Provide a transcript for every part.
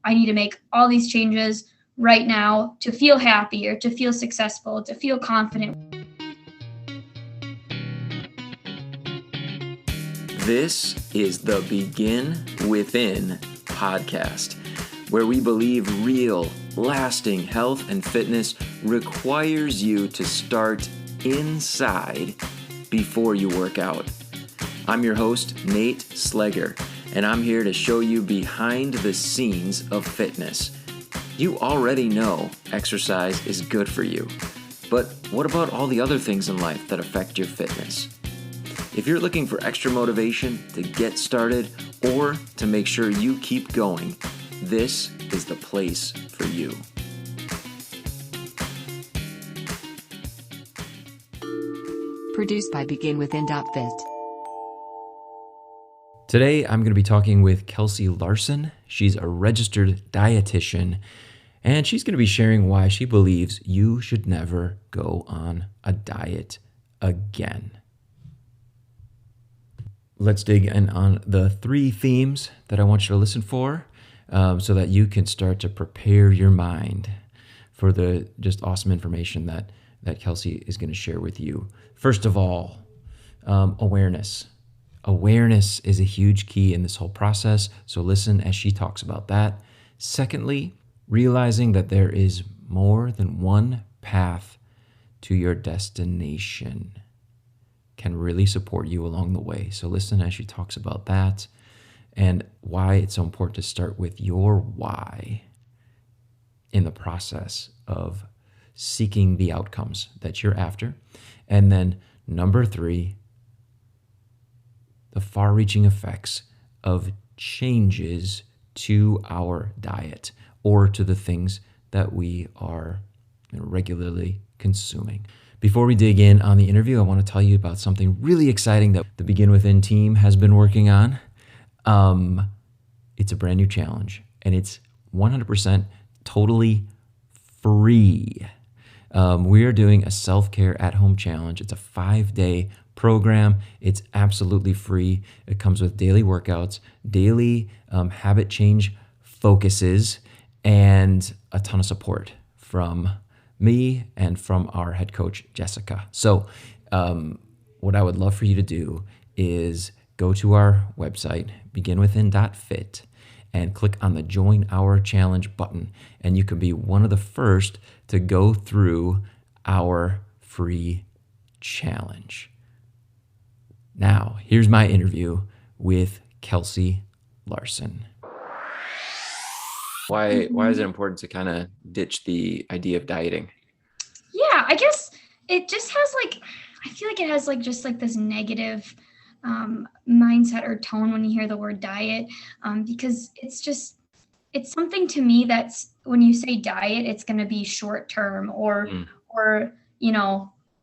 I need to make all these changes right now to feel happy or to feel successful, to feel confident. This is the Begin Within podcast, where we believe real, lasting health and fitness requires you to start inside before you work out. I'm your host, Nate Slegger, and I'm here to show you behind the scenes of fitness. You already know exercise is good for you, but what about all the other things in life that affect your fitness? If you're looking for extra motivation to get started or to make sure you keep going, this is the place for you. Produced by BeginWithin.fit. Today, I'm going to be talking with Kelsey Larson. She's a registered dietitian, and she's going to be sharing why she believes you should never go on a diet again. Let's dig in on the 3 themes that I want you to listen for so that you can start to prepare your mind for the just awesome information that Kelsey is going to share with you. First of all, awareness. Awareness is a huge key in this whole process, so listen as she talks about that. Secondly, realizing that there is more than one path to your destination can really support you along the way. So listen as she talks about that and why it's so important to start with your why in the process of seeking the outcomes that you're after. And then number 3, the far-reaching effects of changes to our diet or to the things that we are regularly consuming. Before we dig in on the interview, I want to tell you about something really exciting that the Begin Within team has been working on. It's a brand new challenge, and it's 100% totally free. We are doing a self-care at-home challenge. It's a 5-day program. It's absolutely free. It comes with daily workouts, daily habit change focuses, and a ton of support from me and from our head coach, Jessica. So what I would love for you to do is go to our website, beginwithin.fit, and click on the Join Our Challenge button. And you can be one of the first to go through our free challenge. Now, here's my interview with Kelsey Larson. Why is it important to kind of ditch the idea of dieting? Yeah, I guess it just has I feel like it has just this negative mindset or tone when you hear the word diet, because it's something to me that's, when you say diet, it's going to be short term or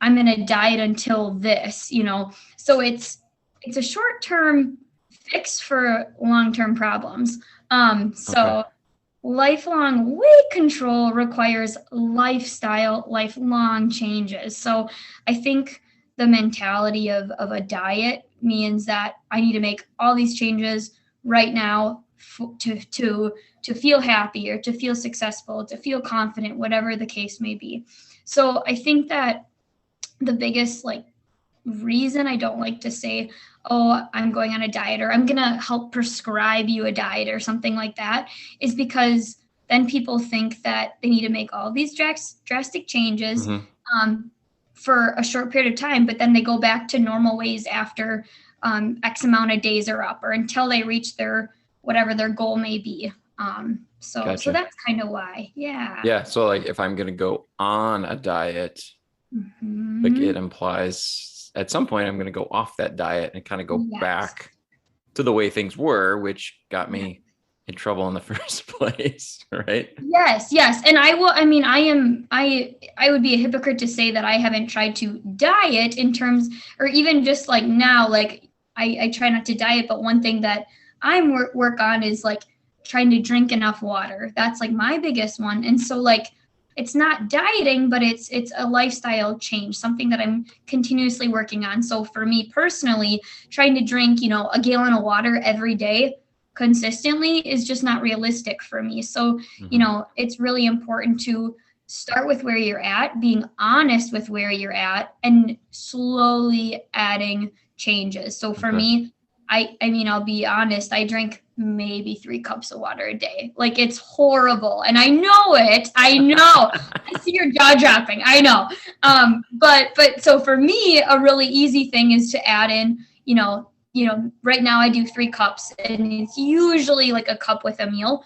I'm going to diet until this, so it's a short term fix for long term problems. Okay. Lifelong weight control requires lifelong changes. So I think the mentality of a diet means that I need to make all these changes right now to feel happy or to feel successful, to feel confident, whatever the case may be. So I think that the biggest reason I don't like to say, oh, I'm going on a diet or I'm going to help prescribe you a diet or something like that, is because then people think that they need to make all these drastic changes for a short period of time, but then they go back to normal ways after X amount of days are up or until they reach whatever their goal may be. Gotcha. So that's kind of why. Yeah. Yeah. So if I'm going to go on a diet, it implies at some point I'm going to go off that diet and kind of go back to the way things were, which got me in trouble in the first place, right? Yes. And I would be a hypocrite to say that I haven't tried to diet in terms, or even just now, I try not to diet, but one thing that I'm work on is trying to drink enough water. That's my biggest one. And so it's not dieting, but it's a lifestyle change, something that I'm continuously working on. So for me personally, trying to drink, a gallon of water every day, consistently is just not realistic for me. So, it's really important to start with where you're at, being honest with where you're at, and slowly adding changes. So for me, I mean, I'll be honest, I drink maybe 3 cups of water a day. Like, it's horrible. And I know it. I know. I see your jaw dropping. I know. But so for me, a really easy thing is to add in, right now I do 3 cups, and it's usually like a cup with a meal.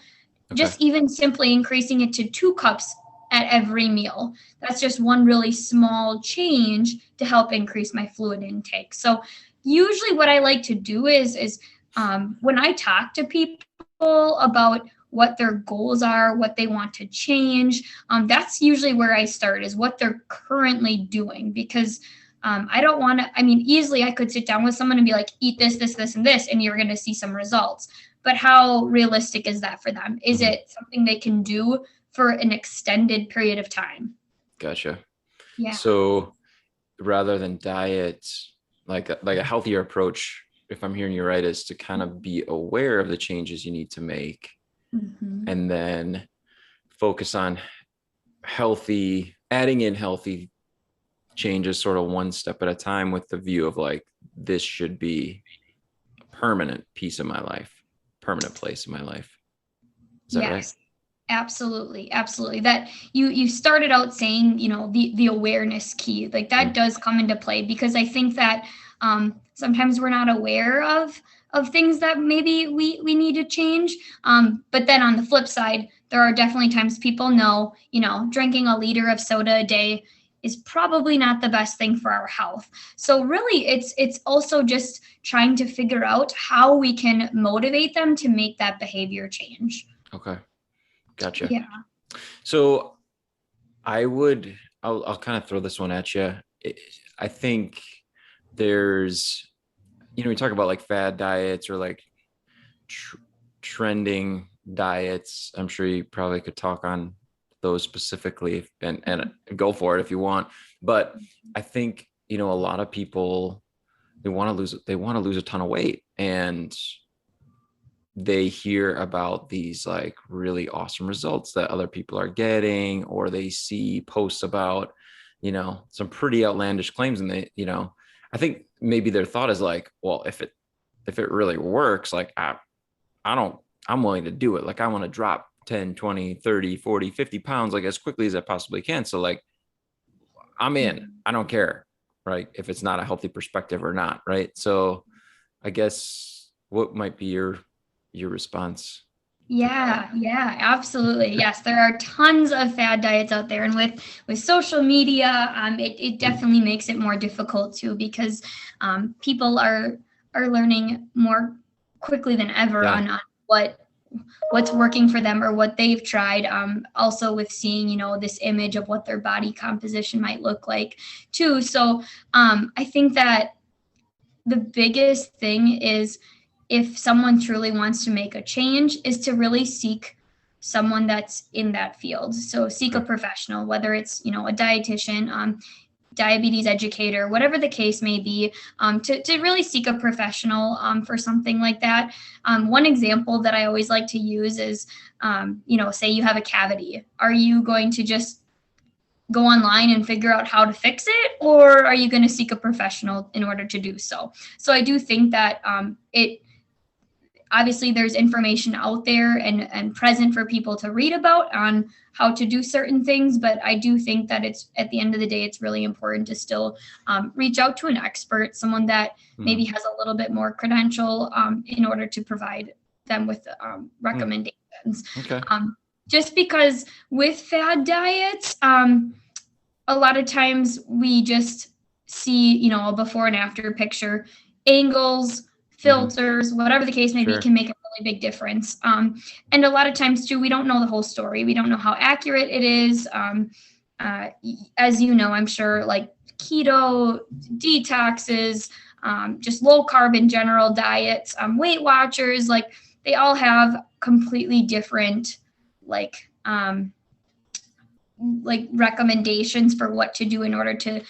Just even simply increasing it to 2 cups at every meal. That's just one really small change to help increase my fluid intake. So usually what I like to do is when I talk to people about what their goals are, what they want to change, that's usually where I start, is what they're currently doing. Because I don't want to, easily I could sit down with someone and be like, eat this, this, this, and this, and you're going to see some results. But how realistic is that for them? Is it something they can do for an extended period of time? Gotcha. Yeah. So rather than diet, like a healthier approach, if I'm hearing you right, is to kind of be aware of the changes you need to make, and then focus on adding in healthy changes sort of one step at a time, with the view of like, this should be a permanent piece of my life, permanent place in my life. Is that right? Absolutely. That you started out saying, the awareness key, like that does come into play, because I think that sometimes we're not aware of things that maybe we need to change. But then on the flip side, there are definitely times people know, drinking a liter of soda a day is probably not the best thing for our health. So really it's also just trying to figure out how we can motivate them to make that behavior change. Okay. Gotcha. Yeah. So I'll kind of throw this one at you. I think there's, we talk about like fad diets or like trending diets. I'm sure you probably could talk on those specifically and go for it if you want. But I think, a lot of people, they want to lose a ton of weight, and they hear about these like really awesome results that other people are getting, or they see posts about, some pretty outlandish claims. And they, I think maybe their thought is like, well, if it really works, like I'm willing to do it. Like I want to drop 10, 20, 30, 40, 50 pounds, like as quickly as I possibly can. So like, I'm in, I don't care, right? If it's not a healthy perspective or not. Right. So I guess what might be your response? Yeah, absolutely. Yes, there are tons of fad diets out there, and with social media, it definitely makes it more difficult too, because people are learning more quickly than ever on what's working for them or what they've tried. Also with seeing, this image of what their body composition might look like too. So I think that the biggest thing is, if someone truly wants to make a change, is to really seek someone that's in that field. So seek a professional, whether it's, a dietitian, diabetes educator, whatever the case may be, to really seek a professional for something like that. One example that I always like to use is, say you have a cavity. Are you going to just go online and figure out how to fix it, or are you going to seek a professional in order to do so? So I do think that obviously there's information out there and present for people to read about on how to do certain things, but I do think that it's, at the end of the day, it's really important to still reach out to an expert, someone that maybe has a little bit more credential in order to provide them with recommendations. Okay. Just because with fad diets, a lot of times we just see, a before and after picture, angles, filters, whatever the case may be, can make a really big difference. And a lot of times too, we don't know the whole story. We don't know how accurate it is. As you know, I'm sure, like keto, detoxes, just low carb in general diets, Weight Watchers, like they all have completely different, like recommendations for what to do in order to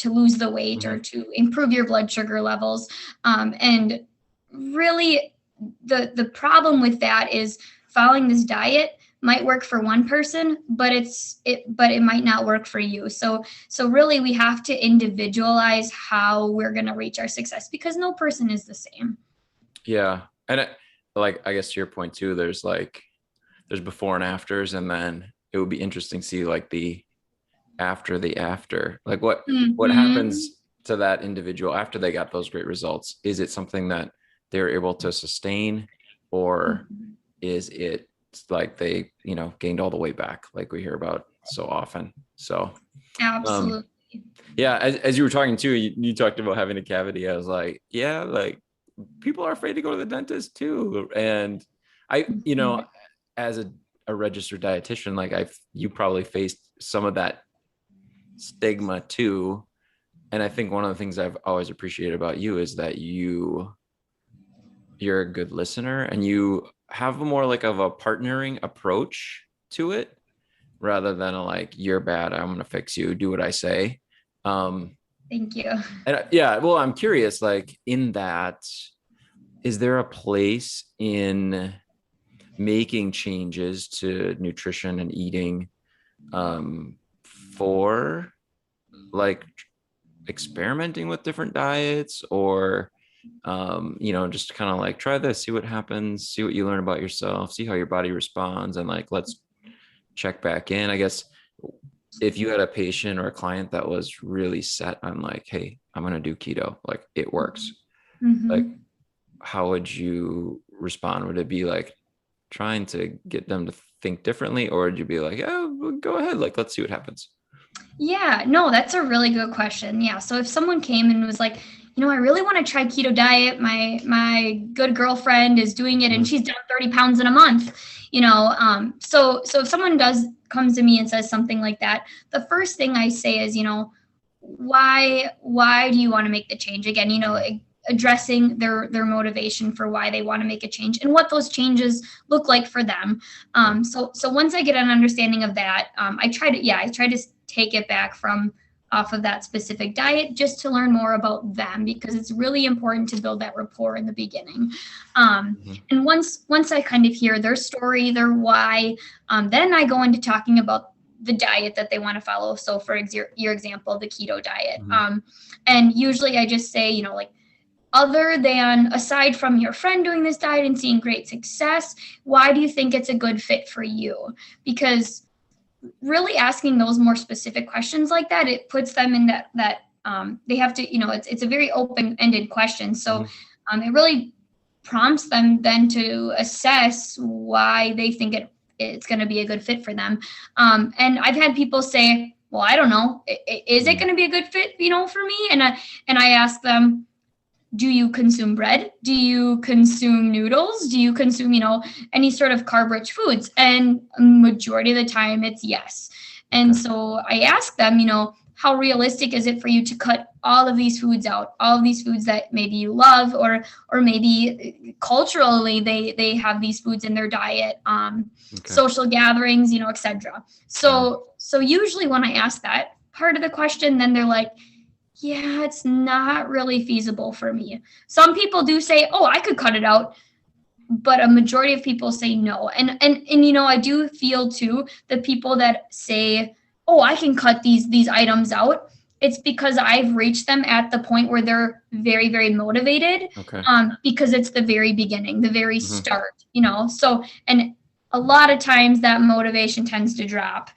lose the weight or to improve your blood sugar levels. And really the problem with that is following this diet might work for one person, but it might not work for you. So really we have to individualize how we're going to reach our success, because no person is the same. Yeah. And I guess to your point too, there's before and afters, and then it would be interesting to see like the after, like what happens to that individual after they got those great results. Is it something that they're able to sustain, or is it like they, gained all the way back, like we hear about so often? So Absolutely. Yeah. As you were talking too, you talked about having a cavity. I was like, yeah, like people are afraid to go to the dentist too. And I, as a registered dietitian, like you probably faced some of that stigma too. And I think one of the things I've always appreciated about you is that you're a good listener, and you have more like of a partnering approach to it, rather than like, you're bad, I'm going to fix you, do what I say. Thank you. And yeah, well, I'm curious, like in that, is there a place in making changes to nutrition and eating for like experimenting with different diets, or just kind of like try this, see what happens, see what you learn about yourself, see how your body responds, and like let's check back in? I guess if you had a patient or a client that was really set on like, hey, I'm going to do keto, like it works, like how would you respond? Would it be like trying to get them to think differently, or would you be like, oh, go ahead, like let's see what happens? Yeah, no, that's a really good question. Yeah. So if someone came and was like, I really want to try keto diet. My good girlfriend is doing it and she's down 30 pounds in a month, so if someone comes to me and says something like that, the first thing I say is, why do you want to make the change? Again, addressing their motivation for why they want to make a change and what those changes look like for them. So once I get an understanding of that, I try to take it back off of that specific diet, just to learn more about them, because it's really important to build that rapport in the beginning. And once I kind of hear their story, their why, then I go into talking about the diet that they want to follow. So for your example, the keto diet. And usually I just say, aside from your friend doing this diet and seeing great success, why do you think it's a good fit for you? Because really asking those more specific questions like that, it puts them in that they have to, it's a very open-ended question. So it really prompts them then to assess why they think it's going to be a good fit for them. And I've had people say, well, I don't know, is it going to be a good fit, for me? And I ask them, do you consume bread? Do you consume noodles? Do you consume, any sort of carb-rich foods? And majority of the time it's yes. And so I ask them, how realistic is it for you to cut all of these foods out, all of these foods that maybe you love, or maybe culturally they have these foods in their diet, social gatherings, etc. So usually when I ask that part of the question, then they're like, yeah, it's not really feasible for me. Some people do say, oh, I could cut it out, but a majority of people say no. And I do feel too, the people that say, oh, I can cut these items out, it's because I've reached them at the point where they're very, very motivated, because it's the very beginning, the very start, so, and a lot of times that motivation tends to drop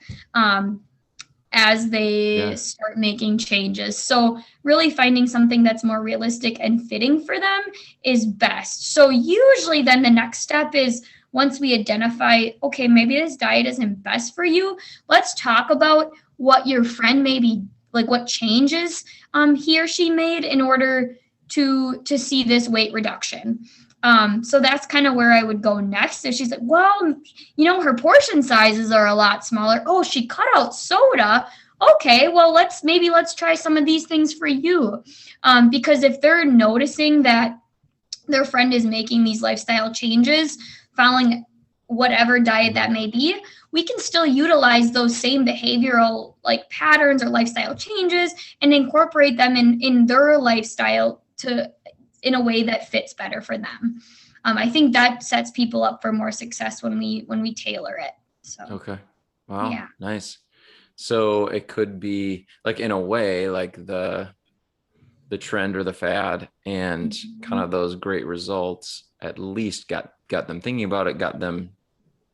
as they start making changes. So really finding something that's more realistic and fitting for them is best. So usually then the next step is, once we identify, okay, maybe this diet isn't best for you, let's talk about what your friend maybe, like what changes he or she made in order to see this weight reduction. So that's kind of where I would go next. So she's like, well, her portion sizes are a lot smaller. Oh, she cut out soda. Okay, well, let's try some of these things for you. Because if they're noticing that their friend is making these lifestyle changes, following whatever diet that may be, we can still utilize those same behavioral like patterns or lifestyle changes and incorporate them in their lifestyle in a way that fits better for them. I think that sets people up for more success when we tailor it. So Okay. Wow. yeah. Nice. So it could be like, in a way, like the trend or the fad, and kind of those great results at least got them thinking about it, got them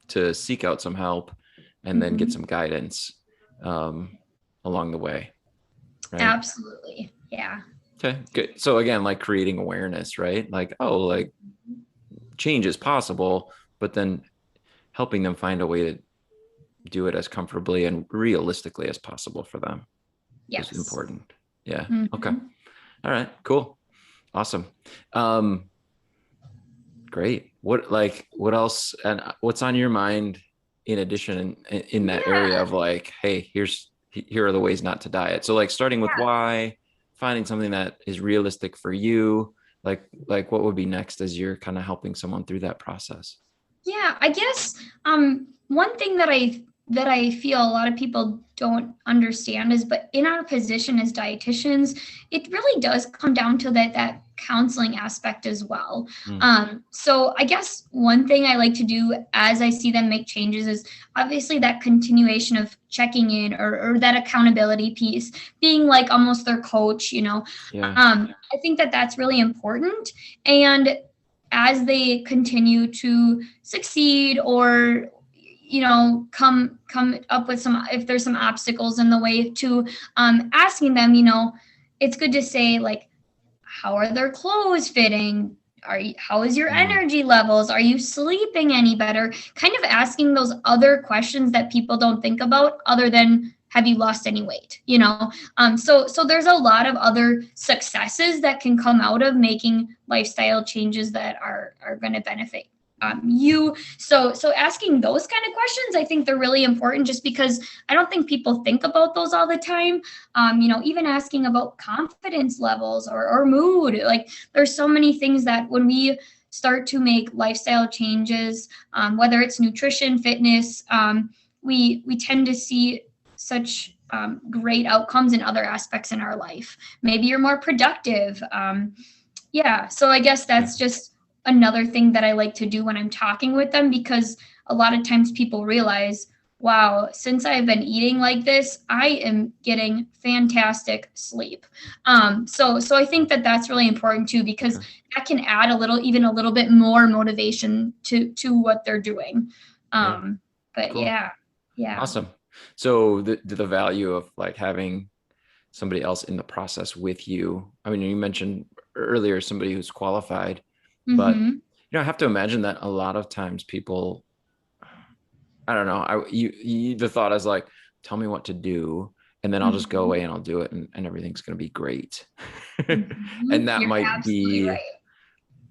to seek out some help, and then get some guidance along the way. Right. Absolutely. Yeah. Okay, good. So again, like creating awareness, right? Like, oh, like change is possible, but then helping them find a way to do it as comfortably and realistically as possible for them is Yes. important. Yeah. Okay. Mm-hmm. All right, cool. Awesome. Great. What else, and what's on your mind in addition in that area of like, hey, here are the ways not to diet. So like starting with why, finding something that is realistic for you, like what would be next as you're kind of helping someone through that process? Yeah, I guess one thing that I feel a lot of people don't understand is, but in our position as dietitians, it really does come down to that counseling aspect as well. So I guess one thing I like to do as I see them make changes is obviously that continuation of checking in, or that accountability piece, being like almost their coach, Yeah. I think that that's really important. And as they continue to succeed, or come up with some, if there's some obstacles in the way, to asking them, it's good to say, like, how are their clothes fitting? How is your energy levels? Are you sleeping any better? Kind of asking those other questions that people don't think about, other than, have you lost any weight? So there's a lot of other successes that can come out of making lifestyle changes that are going to benefit you. So asking those kind of questions, I think they're really important, just because I don't think people think about those all the time. Even asking about confidence levels, or mood. Like, there's so many things that when we start to make lifestyle changes, whether it's nutrition, fitness, we tend to see such great outcomes in other aspects in our life. Maybe you're more productive. So I guess that's just another thing that I like to do when I'm talking with them, because a lot of times people realize, wow, since I've been eating like this, I am getting fantastic sleep. So I think that that's really important too, because that can add even a little bit more motivation to what they're doing. But Cool. yeah. Awesome. So the value of like having somebody else in the process with you. I mean, you mentioned earlier somebody who's qualified, but I have to imagine that a lot of times people, I don't know, the thought is like, tell me what to do, and then I'll just go away and I'll do it, and everything's going to be great. And that You're might be right.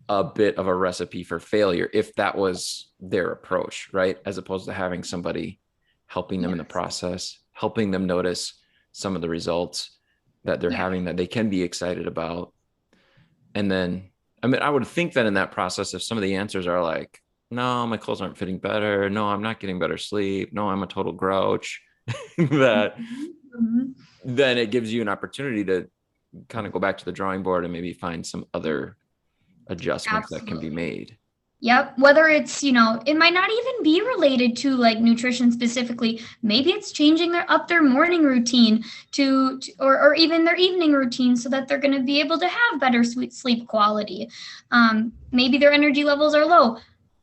a bit of a recipe for failure if that was their approach, right? As opposed to having somebody helping them in the process, helping them notice some of the results that they're having that they can be excited about. And then, I mean, I would think that in that process, if some of the answers are like, no, my clothes aren't fitting better, no, I'm not getting better sleep, no, I'm a total grouch, that then it gives you an opportunity to kind of go back to the drawing board and maybe find some other adjustments that can be made. Yep. Whether it's, it might not even be related to like nutrition specifically. Maybe it's changing up their morning routine or even their evening routine, so that they're going to be able to have better sleep quality. Maybe their energy levels are low.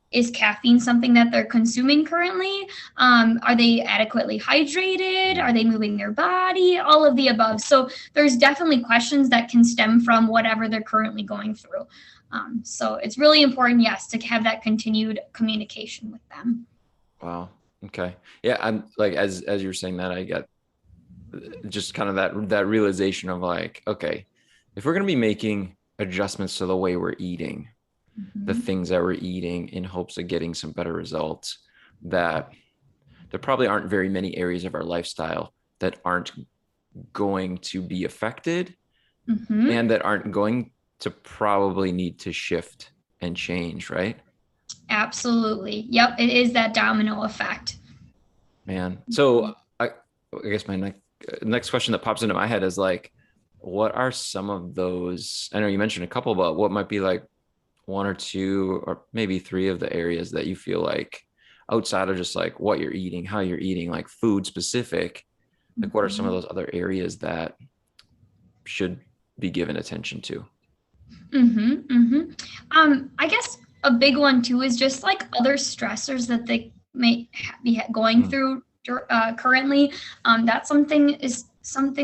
Is caffeine something that they're consuming currently? Are they adequately hydrated? Are they moving their body? All of the above. So there's definitely questions that can stem from whatever they're currently going through. So it's really important, yes, to have that continued communication with them. Wow. Okay. Yeah. I'm like, as you're saying that, I get just kind of that realization of like, okay, if we're going to be making adjustments to the way we're eating, the things that we're eating in hopes of getting some better results, that there probably aren't very many areas of our lifestyle that aren't going to be affected and that aren't going to probably need to shift and change, right? Absolutely. Yep. It is that domino effect. Man. So I guess my next question that pops into my head is like, what are some of those? I know you mentioned a couple, but what might be like one or two or maybe three of the areas that you feel like outside of just like what you're eating, how you're eating, like food specific, like what are some of those other areas that should be given attention to? I guess a big one too is just like other stressors that they may be going through currently. That's something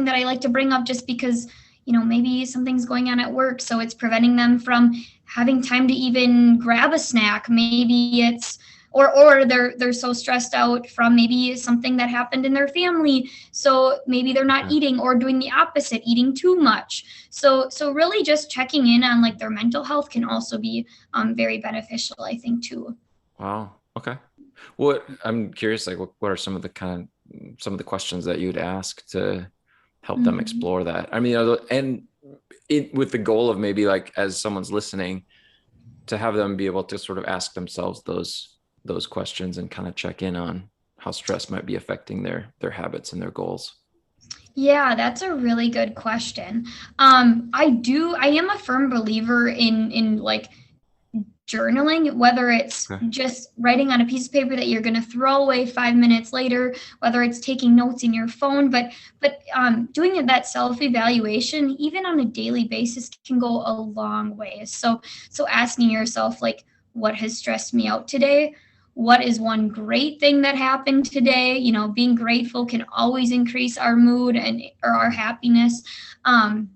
that I like to bring up just because, maybe something's going on at work, so it's preventing them from having time to even grab a snack. Maybe it's or they're so stressed out from maybe something that happened in their family, so maybe they're not eating, or doing the opposite, eating too much. So really just checking in on like their mental health can also be very beneficial, I think, too. Wow. Okay. What I'm curious, like what are some of the questions that you'd ask to help them explore that? I mean, and with the goal of maybe like as someone's listening, to have them be able to sort of ask themselves those questions and kind of check in on how stress might be affecting their habits and their goals. Yeah, that's a really good question. I am a firm believer in like journaling, whether it's just writing on a piece of paper that you're going to throw away 5 minutes later, whether it's taking notes in your phone, but doing that self-evaluation, even on a daily basis, can go a long way. So asking yourself, like, what has stressed me out today? What is one great thing that happened today? Being grateful can always increase our mood or our happiness. And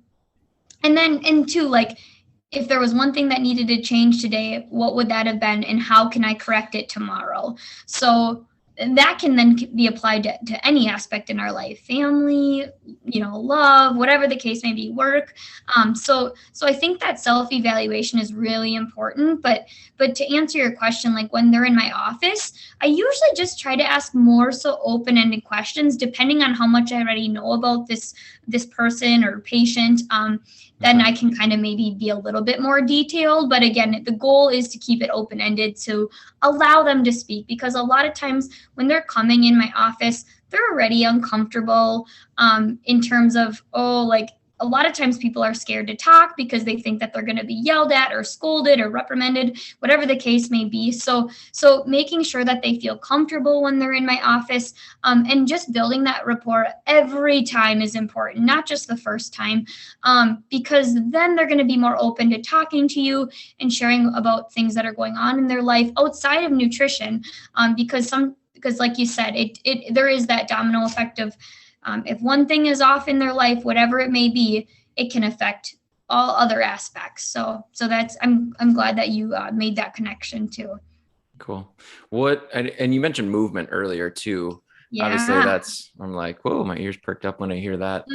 two, like, if there was one thing that needed to change today, what would that have been, and how can I correct it tomorrow? So that can then be applied to any aspect in our life, family, love, whatever the case may be, work. So I think that self-evaluation is really important. But to answer your question, like when they're in my office, I usually just try to ask more so open-ended questions, depending on how much I already know about this person or patient. Then I can kind of maybe be a little bit more detailed. But again, the goal is to keep it open-ended, to allow them to speak, because a lot of times when they're coming in my office, they're already uncomfortable in terms of, a lot of times people are scared to talk because they think that they're going to be yelled at or scolded or reprimanded, whatever the case may be. So making sure that they feel comfortable when they're in my office, and just building that rapport every time is important, not just the first time, because then they're going to be more open to talking to you and sharing about things that are going on in their life outside of nutrition, because like you said, there is that domino effect of, if one thing is off in their life, whatever it may be, it can affect all other aspects. So that's, I'm glad that you made that connection too. Cool. And you mentioned movement earlier too. Yeah. Obviously I'm like, whoa, my ears perked up when I hear that.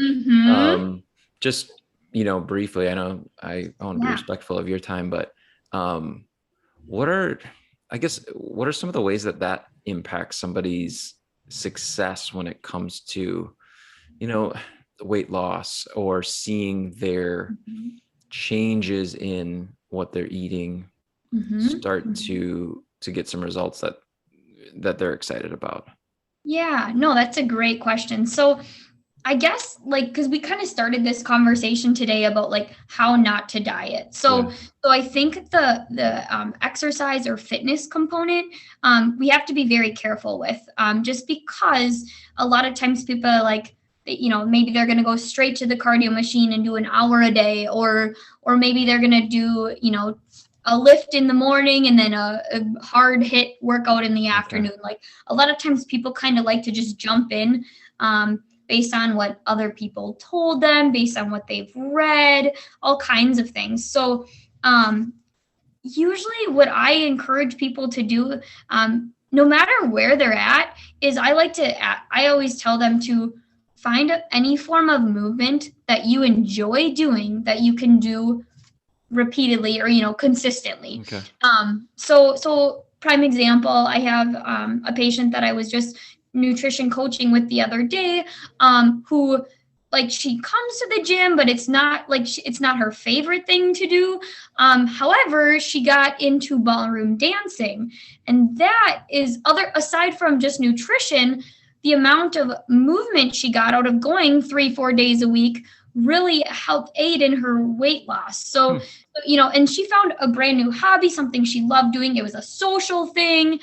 Just, briefly, I know I want to be respectful of your time, but what are some of the ways that impacts somebody's success when it comes to, weight loss, or seeing their changes in what they're eating start to get some results that they're excited about? Yeah, no, that's a great question. So I guess, like, because we kind of started this conversation today about like how not to diet. So I think the exercise or fitness component, we have to be very careful with, just because a lot of times people are like, maybe they're going to go straight to the cardio machine and do an hour a day, or maybe they're going to do, a lift in the morning and then a hard hit workout in the afternoon. Like a lot of times people kind of like to just jump in, based on what other people told them, based on what they've read, all kinds of things. So usually what I encourage people to do, no matter where they're at, is I always tell them to find any form of movement that you enjoy doing, that you can do repeatedly or, consistently. Okay. So prime example, I have a patient that I was just nutrition coaching with the other day, who, like, she comes to the gym, but it's not her favorite thing to do. However, she got into ballroom dancing, and that is, aside from just nutrition, the amount of movement she got out of going 3-4 days a week really helped aid in her weight loss. So, and she found a brand new hobby, something she loved doing. It was a social thing.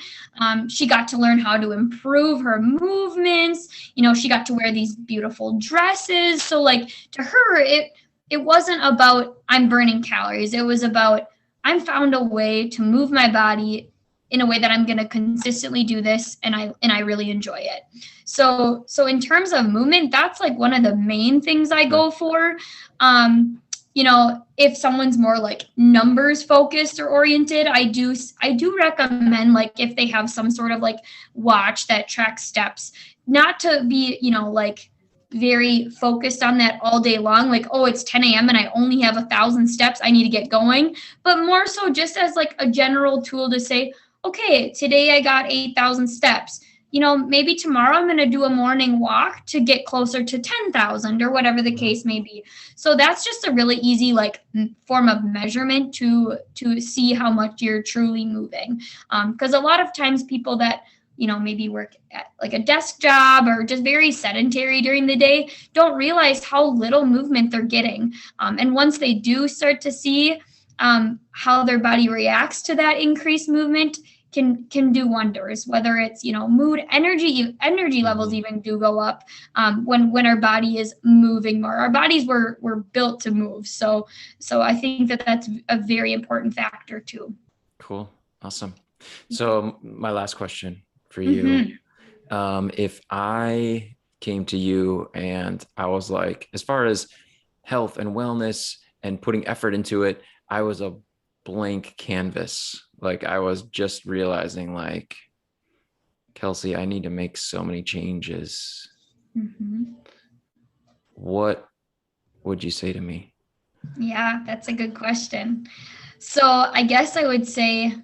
She got to learn how to improve her movements. She got to wear these beautiful dresses. So like to her, it wasn't about I'm burning calories. It was about I'm found a way to move my body in a way that I'm going to consistently do this, and I really enjoy it. So in terms of movement, that's like one of the main things I go for. If someone's more like numbers focused or oriented, I do recommend, like, if they have some sort of like watch that tracks steps, not to be, like very focused on that all day long, like, oh, it's 10 a.m. and I only have 1,000 steps, I need to get going, but more so just as like a general tool to say, okay, today I got 8,000 steps. Maybe tomorrow I'm going to do a morning walk to get closer to 10,000 or whatever the case may be. So that's just a really easy like form of measurement to see how much you're truly moving. Because a lot of times people that maybe work at like a desk job or just very sedentary during the day don't realize how little movement they're getting. And once they do start to see how their body reacts to that increased movement, can do wonders, whether it's, mood, energy levels even do go up when our body is moving more. Our bodies were built to move. So I think that's a very important factor too. Cool. Awesome. So my last question for you, if I came to you and I was like, as far as health and wellness and putting effort into it, I was a blank canvas. Like I was just realizing, like, Kelsey, I need to make so many changes. What would you say to me? Yeah, that's a good question. So I guess I would say,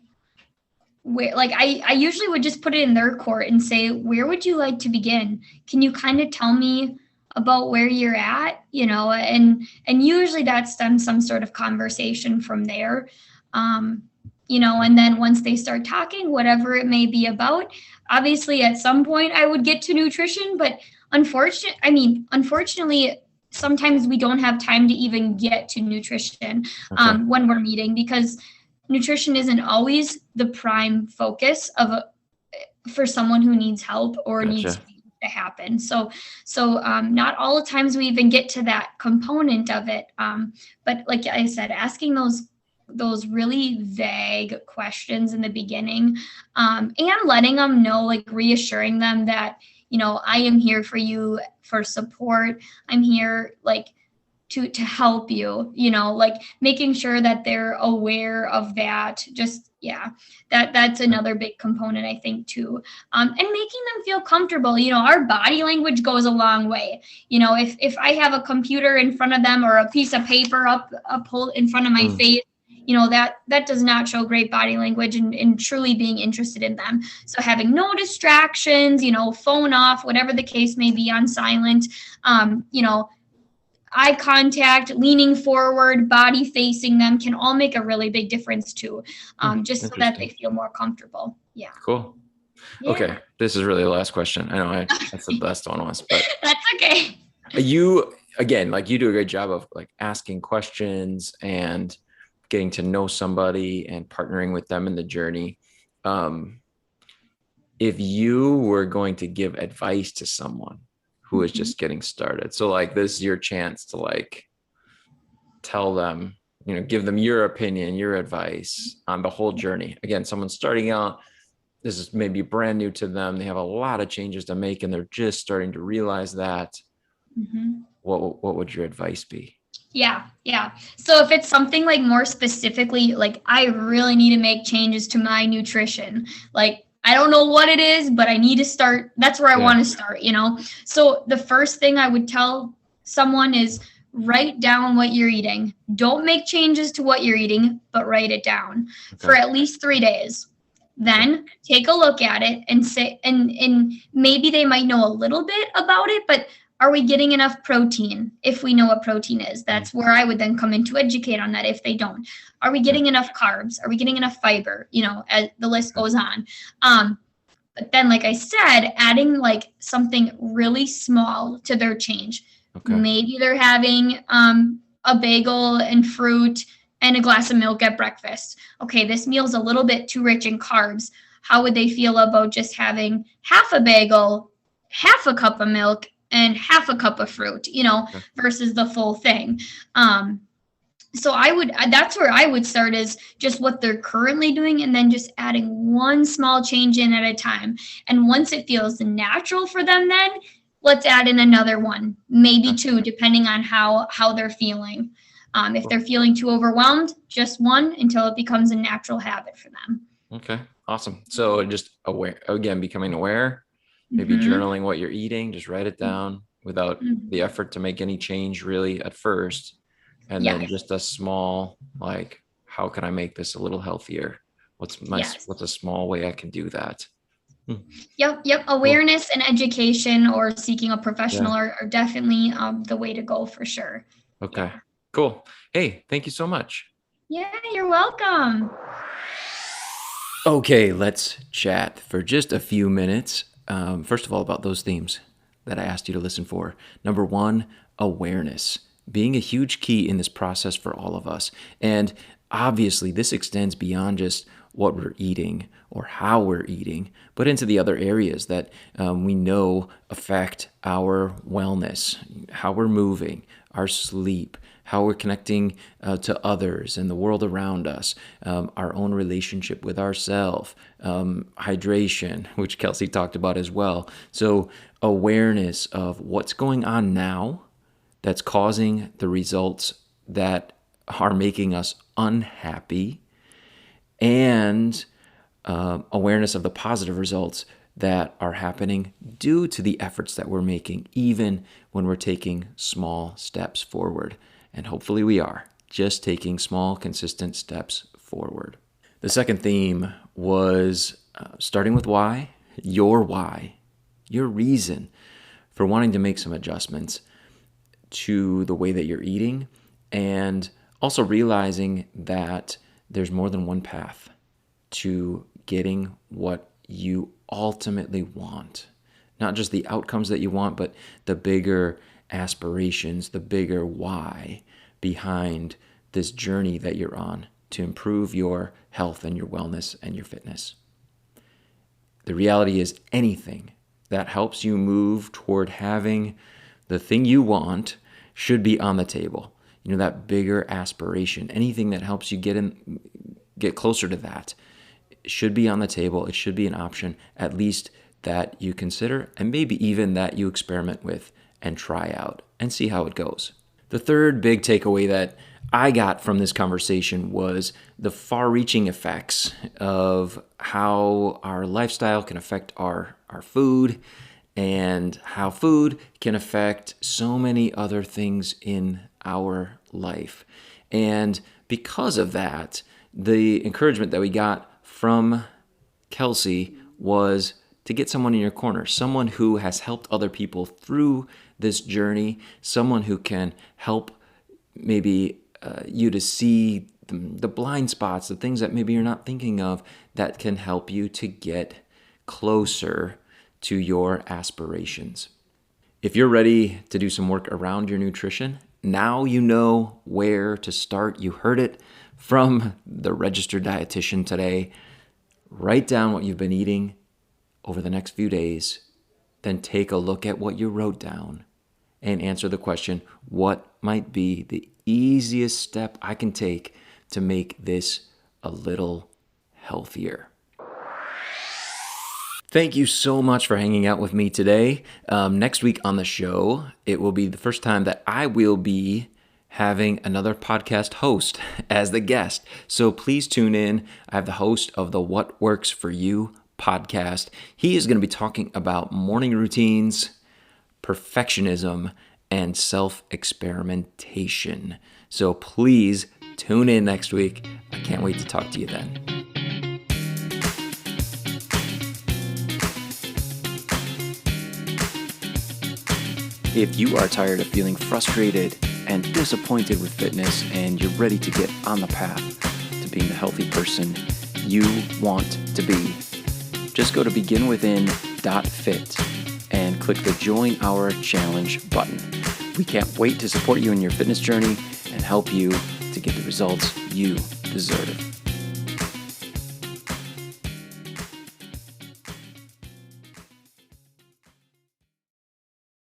where, like, I usually would just put it in their court and say, where would you like to begin? Can you kind of tell me about where you're at, and usually that's done some sort of conversation from there. And then once they start talking, whatever it may be about, obviously at some point I would get to nutrition, but unfortunately, sometimes we don't have time to even get to nutrition when we're meeting, because nutrition isn't always the prime focus for someone who needs help or needs to happen. So not all the times we even get to that component of it. But like I said, asking those really vague questions in the beginning, and letting them know, like reassuring them that, I am here for you for support. I'm here like to help you, like making sure that they're aware of that. Just, that's another big component, I think, too. And making them feel comfortable. Our body language goes a long way. If I have a computer in front of them or a piece of paper up in front of my face, that does not show great body language and truly being interested in them. So having no distractions, phone off, whatever the case may be, on silent, eye contact, leaning forward, body facing them can all make a really big difference too, just so that they feel more comfortable. Yeah. Cool. Yeah. Okay. This is really the last question. I know that's the best one was, but that's okay. You, again, like you do a great job of like asking questions and getting to know somebody and partnering with them in the journey. If you were going to give advice to someone who is just getting started, so like this is your chance to like tell them, give them your opinion, your advice on the whole journey. Again, someone's starting out, this is maybe brand new to them. They have a lot of changes to make and they're just starting to realize that. What would your advice be? Yeah. So if it's something like more specifically, like I really need to make changes to my nutrition, like I don't know what it is, but I need to start. That's where I want to start, So the first thing I would tell someone is write down what you're eating. Don't make changes to what you're eating, but write it down for at least 3 days. Then take a look at it and say, and maybe they might know a little bit about it, but are we getting enough protein? If we know what protein is, that's where I would then come in to educate on that if they don't. Are we getting enough carbs? Are we getting enough fiber? As the list goes on. But then, like I said, adding like something really small to their change. Okay. Maybe they're having a bagel and fruit and a glass of milk at breakfast. Okay, this meal's a little bit too rich in carbs. How would they feel about just having half a bagel, half a cup of milk, and half a cup of fruit, Okay. versus the full thing? So that's where I would start, is just what they're currently doing, and then just adding one small change in at a time. And once it feels natural for them, then let's add in another one, maybe Okay. two, depending on how they're feeling. If they're feeling too overwhelmed, just one until it becomes a natural habit for them. Okay. Awesome. So just becoming aware, maybe Mm-hmm. journaling what you're eating, just write it down without the effort to make any change really at first. And then Yes. just a small, like, how can I make this a little healthier? Yes. What's a small way I can do that? Yep. Cool. Awareness and education, or seeking a Yeah. professional, are definitely the way to go for sure. Okay. Yeah. Cool. Hey, thank you so much. Yeah, you're welcome. Okay, let's chat for just a few minutes. First of all, about those themes that I asked you to listen for. Number one, awareness, being a huge key in this process for all of us. And obviously, this extends beyond just what we're eating or how we're eating, but into the other areas that we know affect our wellness, how we're moving, our sleep, how we're connecting to others and the world around us, our own relationship with ourselves, hydration, which Kelsey talked about as well. So awareness of what's going on now that's causing the results that are making us unhappy, and awareness of the positive results that are happening due to the efforts that we're making, even when we're taking small steps forward. And hopefully we are just taking small, consistent steps forward. The second theme was starting with why, your reason for wanting to make some adjustments to the way that you're eating, and also realizing that there's more than one path to getting what you ultimately want. Not just the outcomes that you want, but the bigger aspirations, the bigger why behind this journey that you're on to improve your health and your wellness and your fitness. The reality is, anything that helps you move toward having the thing you want should be on the table. You know, that bigger aspiration, anything that helps you get closer to that, should be on the table. It should be an option, at least that you consider, and maybe even that you experiment with and try out and see how it goes. The third big takeaway that I got from this conversation was the far-reaching effects of how our lifestyle can affect our food, and how food can affect so many other things in our life. And because of that, the encouragement that we got from Kelsey was to get someone in your corner, someone who has helped other people through this journey, someone who can help maybe you to see the blind spots, the things that maybe you're not thinking of, that can help you to get closer to your aspirations. If you're ready to do some work around your nutrition, now you know where to start. You heard it from the registered dietitian today. Write down what you've been eating over the next few days, then take a look at what you wrote down and answer the question, what might be the easiest step I can take to make this a little healthier? Thank you so much for hanging out with me today. Next week on the show, it will be the first time that I will be having another podcast host as the guest. So please tune in. I have the host of the What Works For You podcast. He is going to be talking about morning routines, perfectionism, and self-experimentation. So please tune in next week. I can't wait to talk to you then. If you are tired of feeling frustrated and disappointed with fitness, and you're ready to get on the path to being the healthy person you want to be, just go to beginwithin.fit and click the Join Our Challenge button. We can't wait to support you in your fitness journey and help you to get the results you deserve.